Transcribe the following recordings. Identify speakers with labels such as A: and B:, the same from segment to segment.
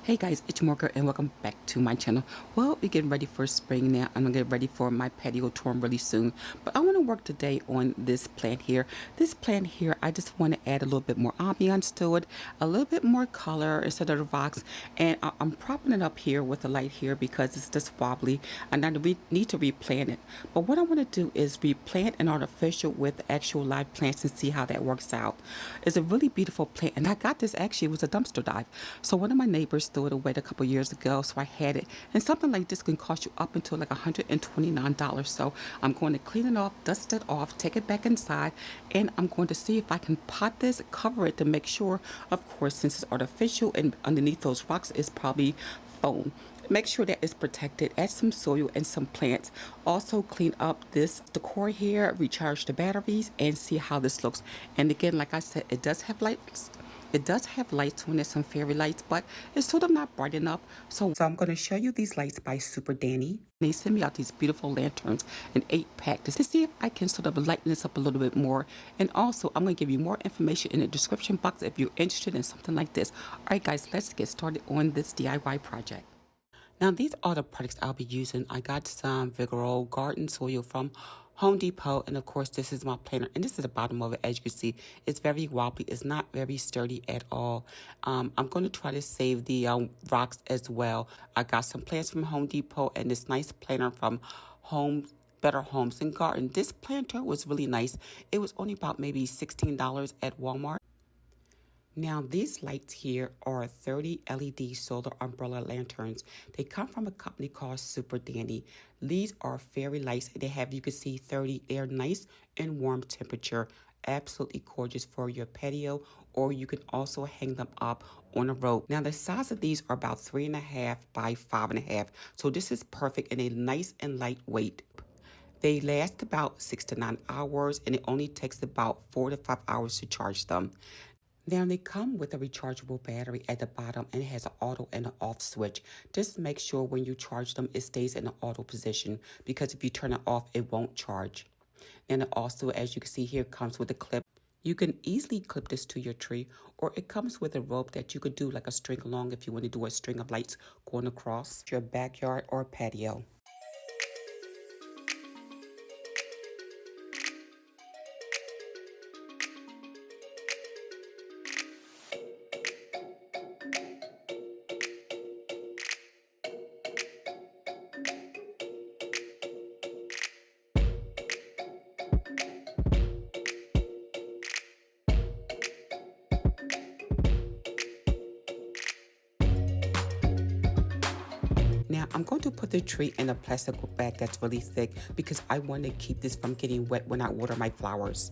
A: Hey guys, it's Mooregirl and welcome back to my channel. Well, we're getting ready for spring now. I'm gonna get ready for my patio tour really soon. But I want to work today on this plant here. This plant here, I just want to add a little bit more ambiance to it, a little bit more color instead of the rocks. And I'm propping it up here with the light here because it's just wobbly and I need to replant it. But what I want to do is replant an artificial with actual live plants and see how that works out. It's a really beautiful plant, and I got this actually, it was a dumpster dive. So one of my neighbors threw it away a couple years ago, so I had it. And something like this can cost you up until like $129. So I'm going to clean it off, dust it off, take it back inside, and I'm going to see if I can pot this, cover it to make sure, of course, since it's artificial and underneath those rocks is probably foam. Make sure that it's protected. Add some soil and some plants. Also clean up this decor here, recharge the batteries, and see how this looks. And again, like I said, it does have lights. It does have lights on it, some fairy lights, but it's sort of not bright enough. So I'm going to show you these lights by Superdanny. They send me out these beautiful lanterns, an 8-pack, to see if I can sort of lighten this up a little bit more. And also, I'm going to give you more information in the description box if you're interested in something like this. All right, guys, let's get started on this DIY project. Now, these are the products I'll be using. I got some Mooregirl garden soil from Home Depot. And of course, this is my planter. And this is the bottom of it. As you can see, it's very wobbly. It's not very sturdy at all. I'm going to try to save the rocks as well. I got some plants from Home Depot and this nice planter from Better Homes and Garden. This planter was really nice. It was only about maybe $16 at Walmart. Now, these lights here are 30 LED solar umbrella lanterns. They come from a company called Superdanny. These are fairy lights. They have, you can see, 30. They're nice and warm temperature. Absolutely gorgeous for your patio, or you can also hang them up on a rope. Now, the size of these are about 3.5 by 5.5. So this is perfect and a nice and lightweight. They last about 6 to 9 hours, and it only takes about 4 to 5 hours to charge them. Now, they come with a rechargeable battery at the bottom, and it has an auto and an off switch. Just make sure when you charge them, it stays in the auto position, because if you turn it off, it won't charge. And it also, as you can see here, comes with a clip. You can easily clip this to your tree, or it comes with a rope that you could do like a string along if you want to do a string of lights going across your backyard or patio. Now, I'm going to put the tree in a plastic bag that's really thick because I want to keep this from getting wet when I water my flowers.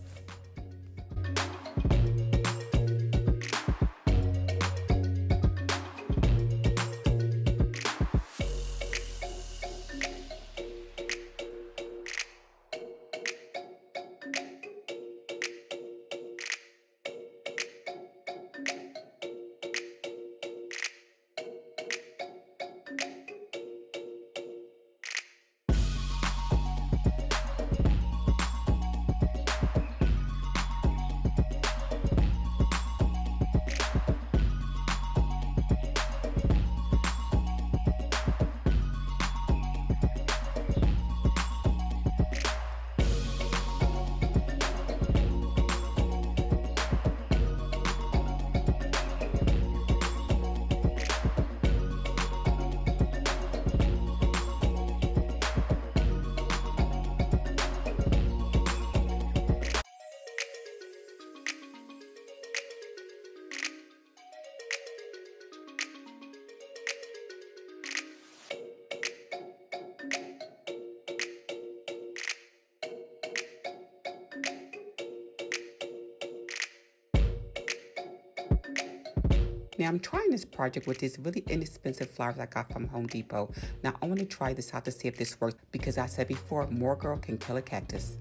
A: Now, I'm trying this project with these really inexpensive flowers I got from Home Depot. Now, I want to try this out to see if this works because I said before, Mooregirl can kill a cactus.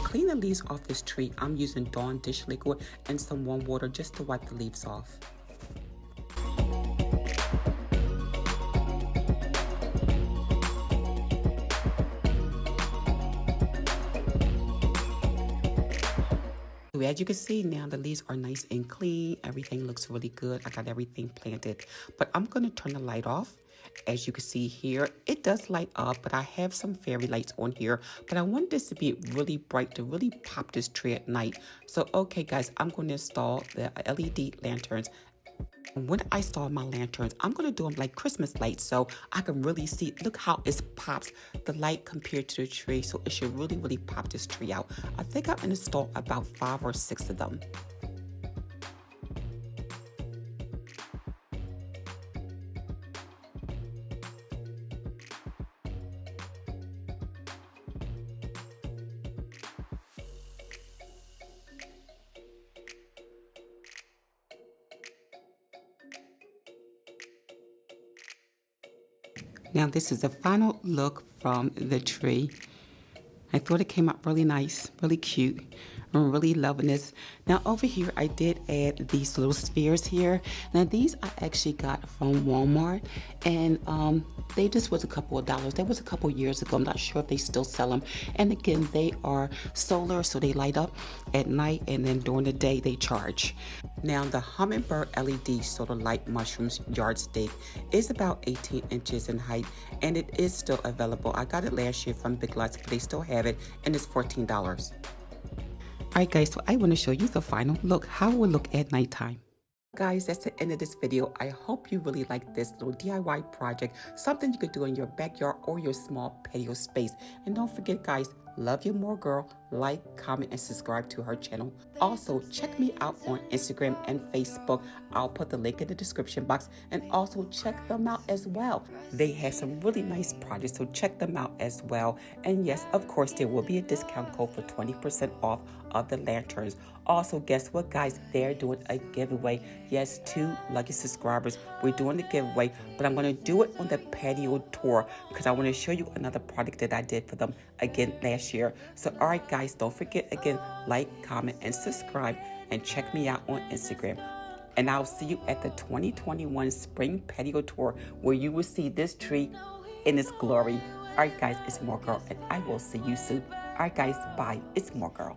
A: clean the leaves off this tree, I'm using Dawn dish liquid and some warm water just to wipe the leaves off. As you can see now, the leaves are nice and clean. Everything looks really good. I got everything planted, but I'm going to turn the light off. As you can see here, it does light up, but I have some fairy lights on here, but I want this to be really bright to really pop this tree at night. So, okay guys, I'm going to install the LED lanterns. When I install my lanterns, I'm going to do them like Christmas lights so I can really see, look how it pops the light compared to the tree. So it should really, really pop this tree out. I think I've installed about 5 or 6 of them. Now this is the final look from the tree. I thought it came out really nice, really cute. I'm really loving this. Now over here, I did add these little spheres here. Now these I actually got from Walmart, and they just was a couple of dollars. That was a couple of years ago. I'm not sure if they still sell them. And again, they are solar, so they light up at night, and then during the day they charge. Now the hummingbird LED solar light mushrooms yardstick is about 18 inches in height, and it is still available. I got it last year from Big Lots, but they still have it, and it's $14. Alright guys, so I want to show you the final look, how it will look at nighttime. Guys, that's the end of this video. I hope you really like this little DIY project, something you could do in your backyard or your small patio space. And don't forget guys, love you more girl, like, comment, and subscribe to her channel. Also, check me out on Instagram and Facebook. I'll put the link in the description box, and also check them out as well. They have some really nice projects, so check them out as well. And yes, of course, there will be a discount code for 20% off of the lanterns. Also, guess what guys, they're doing a giveaway. Yes, 2 lucky subscribers, we're doing the giveaway, but I'm going to do it on the patio tour because I want to show you another product that I did for them again last year. So alright guys, don't forget again, like, comment, and subscribe, and check me out on Instagram. And I'll see you at the 2021 Spring Patio Tour, where you will see this tree in its glory. Alright guys, it's Mooregirl, and I will see you soon. Alright guys, bye. It's Mooregirl.